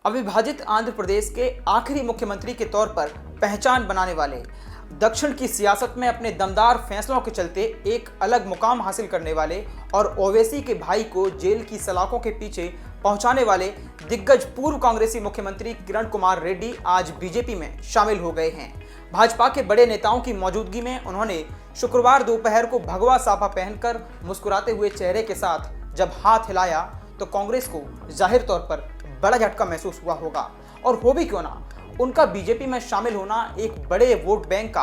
अविभाजित आंध्र प्रदेश के आखिरी मुख्यमंत्री के तौर पर पहचान बनाने वाले, दक्षिण की सियासत में अपने दमदार फैसलों के चलते एक अलग मुकाम हासिल करने वाले और ओवैसी के भाई को जेल की सलाखों के पीछे पहुंचाने वाले दिग्गज पूर्व कांग्रेसी मुख्यमंत्री किरण कुमार रेड्डी आज बीजेपी में शामिल हो गए हैं। भाजपा के बड़े नेताओं की मौजूदगी में उन्होंने शुक्रवार दोपहर को भगवा साफा पहनकर मुस्कुराते हुए चेहरे के साथ जब हाथ हिलाया तो कांग्रेस को जाहिर तौर पर बड़ा झटका महसूस हुआ होगा। और हो भी क्यों ना, उनका बीजेपी में शामिल होना एक बड़े वोट बैंक का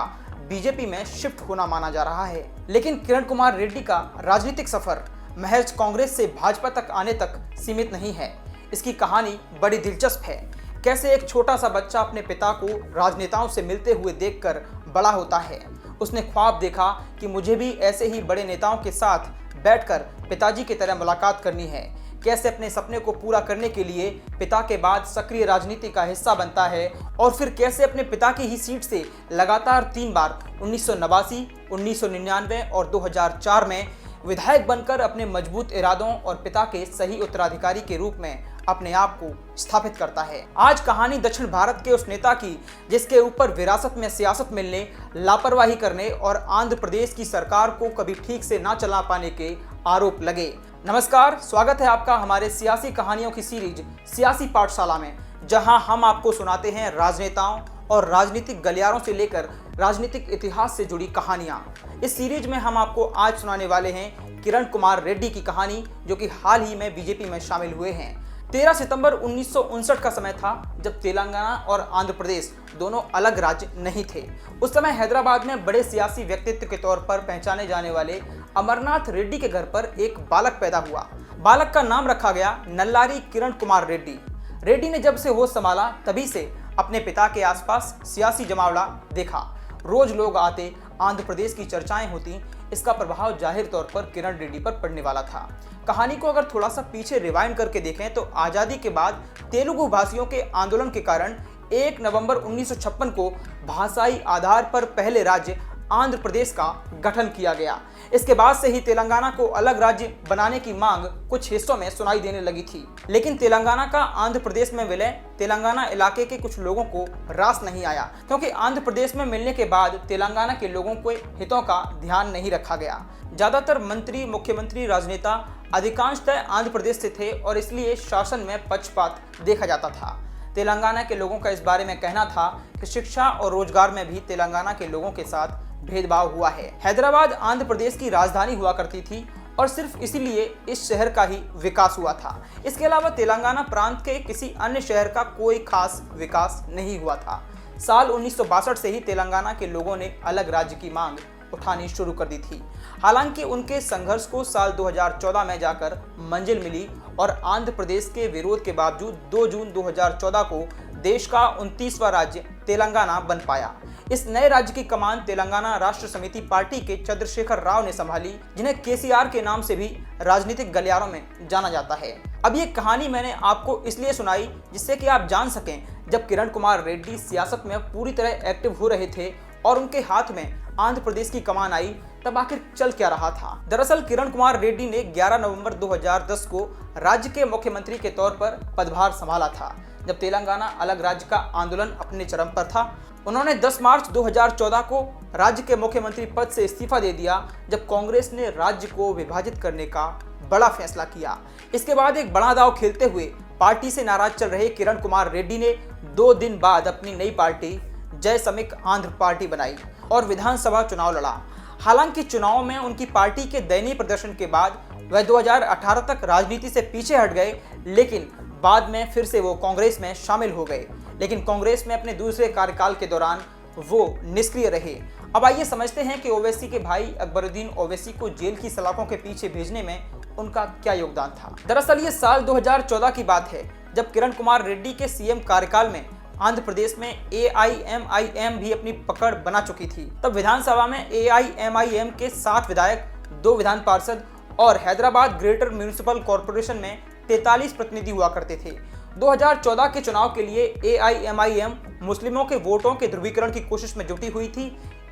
बीजेपी में शिफ्ट होना माना जा रहा है। लेकिन किरण कुमार रेड्डी का राजनीतिक सफर महज कांग्रेस से भाजपा तक आने तक सीमित नहीं है। इसकी कहानी बड़ी दिलचस्प है। कैसे एक छोटा सा बच्चा अपने पिता को राजनेताओं से मिलते हुए देखकर बड़ा होता है। उसने ख्वाब देखा कि मुझे भी ऐसे ही बड़े नेताओं के साथ बैठकर पिताजी की तरह मुलाकात करनी है। कैसे अपने सपने को पूरा करने के लिए पिता के बाद सक्रिय राजनीति का हिस्सा बनता है और फिर कैसे अपने पिता की ही सीट से लगातार 3 बार 1989, 1999 और 2004 में विधायक बनकर अपने मजबूत इरादों और पिता के सही उत्तराधिकारी के रूप में अपने आप को स्थापित करता है। आज कहानी दक्षिण भारत के उस नेता की जिसके ऊपर विरासत में सियासत मिलने, लापरवाही करने और आंध्र प्रदेश की सरकार को कभी ठीक से ना चला पाने के आरोप लगे। नमस्कार, स्वागत है आपका हमारे सियासी कहानियों की सीरीज सियासी पाठशाला में, जहां हम आपको सुनाते हैं राजनेताओं और राजनीतिक गलियारों से लेकर राजनीतिक इतिहास से जुड़ी कहानियां। इस सीरीज में हम आपको आज सुनाने वाले हैं किरण कुमार रेड्डी की कहानी, जो कि हाल ही में बीजेपी में शामिल हुए हैं। 13 सितंबर 1959 का समय था जब तेलंगाना और आंध्र प्रदेश दोनों अलग राज्य नहीं थे। उस समय हैदराबाद में बड़े सियासी व्यक्तित्व के तौर पर पहचाने जाने वाले अमरनाथ रेड्डी के घर पर एक बालक पैदा हुआ। बालक का नाम रखा गया नल्लारी किरण कुमार रेड्डी। रेड्डी ने जब से होश संभाला तभी से अपने पिता के आसपास सियासी जमावड़ा देखा। रोज लोग आते, आंध्र प्रदेश की चर्चाएं होती। इसका प्रभाव जाहिर तौर पर किरण रेड्डी पर पड़ने वाला था। कहानी को अगर थोड़ा सा पीछे रिवाइंड करके देखें तो आज़ादी के बाद तेलुगु भाषियों के आंदोलन के कारण 1 नवंबर 1956 को भाषाई आधार पर पहले राज्य आंध्र प्रदेश का गठन किया गया। इसके बाद से ही तेलंगाना को अलग राज्य बनाने की मांग कुछ हिस्सों में सुनाई देने लगी थी। लेकिन तेलंगाना का आंध्र प्रदेश में विलय तेलंगाना इलाके के कुछ लोगों को रास नहीं आया, क्योंकि आंध्र प्रदेश में मिलने के बाद तेलंगाना के लोगों के हितों का ध्यान नहीं रखा गया। ज्यादातर मंत्री, मुख्यमंत्री, राजनेता अधिकांशतः आंध्र प्रदेश से थे और इसलिए शासन में पक्षपात देखा जाता था। तेलंगाना के लोगों का इस बारे में कहना था कि शिक्षा और रोजगार में भी तेलंगाना के लोगों के साथ भेदभाव हुआ है। हैदराबाद आंध्र प्रदेश की राजधानी हुआ करती थी और सिर्फ इसीलिए इस शहर का ही विकास हुआ था। इसके अलावा तेलंगाना प्रांत के किसी अन्य शहर का कोई खास विकास नहीं हुआ था। साल 1962 से ही तेलंगाना के लोगों ने अलग राज्य की मांग उठानी शुरू कर दी थी। हालांकि उनके संघर्ष को साल 2014 में जाकर मंजिल मिली और आंध्र प्रदेश के विरोध के बावजूद 2 जून 2014 को देश का 29वां राज्य तेलंगाना बन पाया। इस नए राज्य की कमान तेलंगाना राष्ट्र समिति पार्टी के चंद्रशेखर राव ने संभाली, जिन्हें केसीआर के नाम से भी राजनीतिक गलियारों में जाना जाता है। अब ये कहानी मैंने आपको इसलिए सुनाई जिससे कि आप जान सकें, जब किरण कुमार रेड्डी सियासत में पूरी तरह एक्टिव हो रहे थे और उनके हाथ में आंध्र प्रदेश की कमान आई, तब आखिर चल क्या रहा था। दरअसल किरण कुमार रेड्डी ने 11 नवंबर 2010 को राज्य के मुख्यमंत्री के तौर पर पदभार संभाला था, जब तेलंगाना अलग राज्य का आंदोलन अपने चरम पर था। उन्होंने 10 मार्च 2014 को राज्य के मुख्यमंत्री पद से इस्तीफा दे दिया, जब कांग्रेस ने राज्य को विभाजित करने का बड़ा फैसला किया। इसके बाद एक बड़ा दांव खेलते हुए पार्टी से नाराज चल रहे किरण कुमार रेड्डी ने 2 दिन बाद अपनी नई पार्टी जय समिक आंध्र पार्टी बनाई और विधानसभा चुनाव लड़ा। हालांकि चुनाव में उनकी पार्टी के दयनीय प्रदर्शन के बाद वह 2018 तक राजनीति से पीछे हट गए, लेकिन बाद में फिर से वो कांग्रेस में शामिल हो गए। लेकिन कांग्रेस में अपने दूसरे कार्यकाल के दौरान वो निष्क्रिय रहे। अब आइए समझते हैं कि ओवैसी के भाई अकबरुद्दीन ओवैसी को जेल की सलाखों के पीछे भेजने में उनका क्या योगदान था। दरअसल ये साल 2014 की बात है, जब किरण कुमार रेड्डी के सीएम कार्यकाल में आंध्र प्रदेश में AIMIM भी अपनी पकड़ बना चुकी थी। तब विधानसभा में AIMIM के 7 विधायक, 2 विधान पार्षद और हैदराबाद ग्रेटर म्यूनिसिपल कॉर्पोरेशन में 43 प्रतिनिधि हुआ करते थे। 2014 के चुनाव के लिए AIMIM मुस्लिमों के वोटों के ध्रुवीकरण की कोशिश में जुटी हुई थी।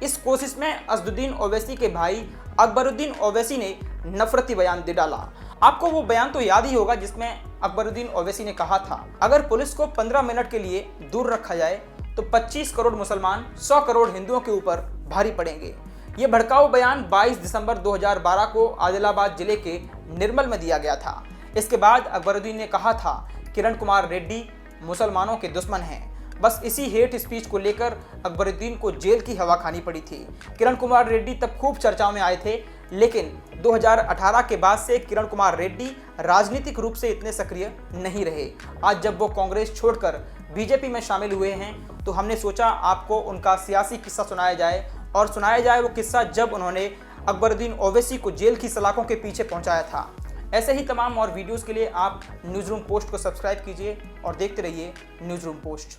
इस कोशिश में असदुद्दीन ओवैसी के भाई अकबरुद्दीन ओवैसी ने नफरती बयान दे डाला। आपको वो बयान तो याद ही होगा जिसमें अकबरुद्दीन ओवैसी ने कहा था, अगर पुलिस को 15 मिनट के लिए दूर रखा जाए तो 25 करोड़ मुसलमान 100 करोड़ हिंदुओं के ऊपर भारी पड़ेंगे। ये भड़काऊ बयान 22 दिसंबर 2012 को आदिलाबाद जिले के निर्मल में दिया गया था। इसके बाद अकबरुद्दीन ने कहा था किरण कुमार रेड्डी मुसलमानों के दुश्मन हैं। बस इसी हेट स्पीच को लेकर अकबरुद्दीन को जेल की हवा खानी पड़ी थी। किरण कुमार रेड्डी तब खूब चर्चाओं में आए थे, लेकिन 2018 के बाद से किरण कुमार रेड्डी राजनीतिक रूप से इतने सक्रिय नहीं रहे। आज जब वो कांग्रेस छोड़कर बीजेपी में शामिल हुए हैं तो हमने सोचा आपको उनका सियासी किस्सा सुनाया जाए, और सुनाया जाए वो किस्सा जब उन्होंने अकबरुद्दीन ओवैसी को जेल की सलाखों के पीछे पहुंचाया था। ऐसे ही तमाम और वीडियोस के लिए आप न्यूज़ रूम पोस्ट को सब्सक्राइब कीजिए और देखते रहिए न्यूज़ रूम पोस्ट।